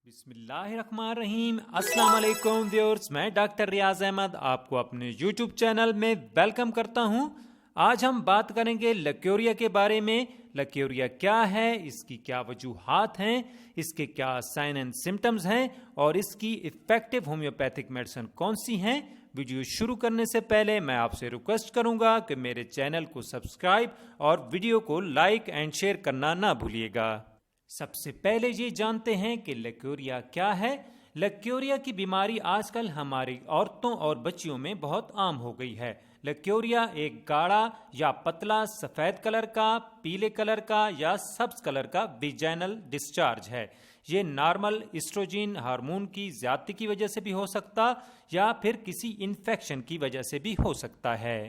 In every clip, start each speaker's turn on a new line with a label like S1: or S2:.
S1: بسم اللہ الرحمن الرحیم۔ السلام علیکم ویورز، میں ڈاکٹر ریاض احمد آپ کو اپنے یوٹیوب چینل میں ویلکم کرتا ہوں۔ آج ہم بات کریں گے لیکوریا کے بارے میں۔ لیکوریا کیا ہے، اس کی کیا وجوہات ہیں، اس کے کیا سائن اینڈ سمٹمز ہیں اور اس کی افیکٹو ہومیوپیتھک میڈیسن کون سی ہیں۔ ویڈیو شروع کرنے سے پہلے میں آپ سے ریکویسٹ کروں گا کہ میرے چینل کو سبسکرائب اور ویڈیو کو لائک اینڈ شیئر کرنا نہ بھولیے گا۔ سب سے پہلے یہ جانتے ہیں کہ لیکوریا کیا ہے۔ لیکوریا کی بیماری آج کل ہماری عورتوں اور بچیوں میں بہت عام ہو گئی ہے۔ لیکوریا ایک گاڑھا یا پتلا سفید کلر کا، پیلے کلر کا یا سبز کلر کا ویجینل ڈسچارج ہے۔ یہ نارمل ایسٹروجن ہارمون کی زیادتی کی وجہ سے بھی ہو سکتا یا پھر کسی انفیکشن کی وجہ سے بھی ہو سکتا ہے۔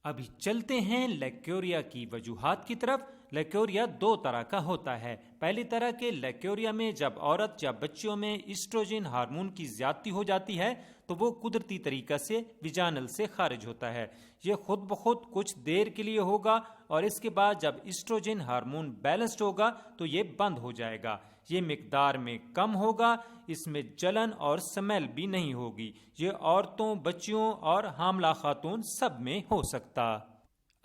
S1: ابھی چلتے ہیں لیکوریا کی وجوہات کی طرف۔ لیکوریا دو طرح کا ہوتا ہے۔ پہلی طرح کے لیکوریا میں جب عورت یا بچیوں میں ایسٹروجن ہارمون کی زیادتی ہو جاتی ہے تو وہ قدرتی طریقہ سے ویجینل سے خارج ہوتا ہے۔ یہ خود بخود کچھ دیر کے لیے ہوگا اور اس کے بعد جب ایسٹروجن ہارمون بیلنسڈ ہوگا تو یہ بند ہو جائے گا۔ یہ مقدار میں کم ہوگا، اس میں جلن اور سمیل بھی نہیں ہوگی۔ یہ عورتوں، بچیوں اور حاملہ خاتون سب میں ہو سکتا۔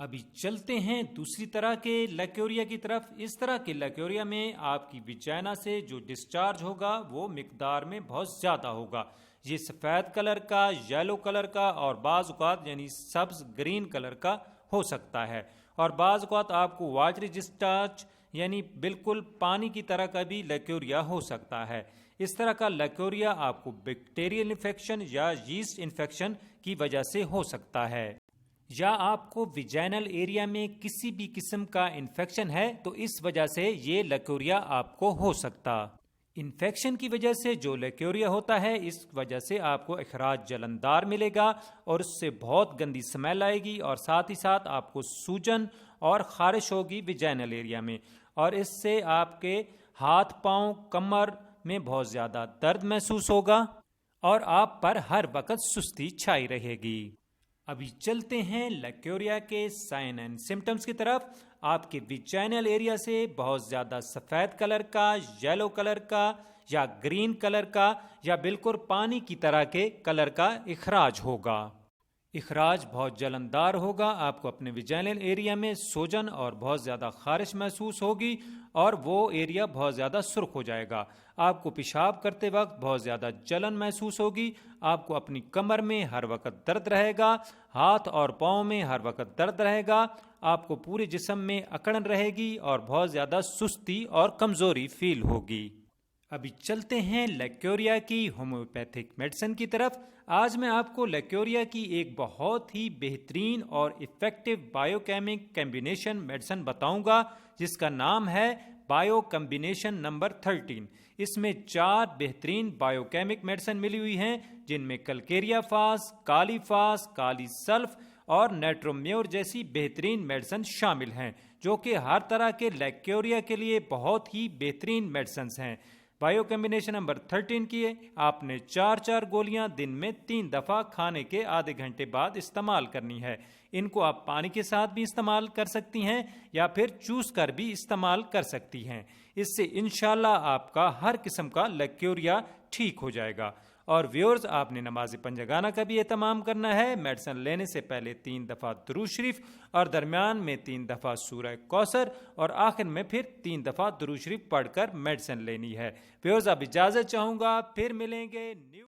S1: ابھی چلتے ہیں دوسری طرح کے لیکوریا کی طرف۔ اس طرح کے لیکوریا میں آپ کی ویجائنا سے جو ڈسچارج ہوگا وہ مقدار میں بہت زیادہ ہوگا۔ یہ سفید کلر کا، یلو کلر کا اور بعض اوقات یعنی سبز گرین کلر کا ہو سکتا ہے، اور بعض اوقات آپ کو واٹری ڈسچارج یعنی بالکل پانی کی طرح کا بھی لیکوریا ہو سکتا ہے۔ اس طرح کا لیکوریا آپ کو بیکٹیریل انفیکشن یا یسٹ انفیکشن کی وجہ سے ہو سکتا ہے، یا آپ کو ویجینل ایریا میں کسی بھی قسم کا انفیکشن ہے تو اس وجہ سے یہ لیکوریا آپ کو ہو سکتا۔ انفیکشن کی وجہ سے جو لیکوریا ہوتا ہے اس وجہ سے آپ کو اخراج جلندار ملے گا اور اس سے بہت گندی سمیل آئے گی، اور ساتھ ہی ساتھ آپ کو سوجن اور خارش ہوگی ویجینل ایریا میں، اور اس سے آپ کے ہاتھ پاؤں کمر میں بہت زیادہ درد محسوس ہوگا اور آپ پر ہر وقت سستی چھائی رہے گی۔ ابھی چلتے ہیں لیکوریا کے سائن اینڈ سمٹمز کی طرف۔ آپ کے ویجینل ایریا سے بہت زیادہ سفید کلر کا، یلو کلر کا یا گرین کلر کا یا بالکل پانی کی طرح کے کلر کا اخراج ہوگا۔ اخراج بہت جلندار ہوگا، آپ کو اپنے ویجینل ایریا میں سوجن اور بہت زیادہ خارش محسوس ہوگی اور وہ ایریا بہت زیادہ سرخ ہو جائے گا۔ آپ کو پیشاب کرتے وقت بہت زیادہ جلن محسوس ہوگی، آپ کو اپنی کمر میں ہر وقت درد رہے گا، ہاتھ اور پاؤں میں ہر وقت درد رہے گا، آپ کو پورے جسم میں اکڑن رہے گی اور بہت زیادہ سستی اور کمزوری فیل ہوگی۔ ابھی چلتے ہیں لیکوریا کی ہومیوپیتھک میڈیسن کی طرف۔ آج میں آپ کو لیکوریا کی ایک بہت ہی بہترین اور افیکٹو بائیو کیمک کمبینیشن میڈیسن بتاؤں گا جس کا نام ہے بائیو کمبینیشن نمبر 13۔ اس میں 4 بہترین بائیو کیمک میڈیسن ملی ہوئی ہیں جن میں کلکیریا فاس، کالی فاس، کالی سلف اور نیٹرومیور جیسی بہترین میڈیسن شامل ہیں، جو کہ ہر طرح کے لیکوریا کے لیے بہت ہی بہترین میڈیسنز ہیں۔ بائیو کمبینیشن نمبر 13 کی آپ نے 4 گولیاں دن میں 3 دفعہ کھانے کے آدھے گھنٹے بعد استعمال کرنی ہے۔ ان کو آپ پانی کے ساتھ بھی استعمال کر سکتی ہیں یا پھر چوس کر بھی استعمال کر سکتی ہیں۔ اس سے انشاءاللہ آپ کا ہر قسم کا لیکوریا ٹھیک ہو جائے گا۔ اور ویورز، آپ نے نماز پنجگانہ کا بھی اہتمام کرنا ہے۔ میڈیسن لینے سے پہلے 3 دفعہ درود شریف اور درمیان میں 3 دفعہ سورہ کوثر اور آخر میں پھر 3 دفعہ درود شریف پڑھ کر میڈیسن لینی ہے۔ ویورز، اب اجازت چاہوں گا، پھر ملیں گے نیو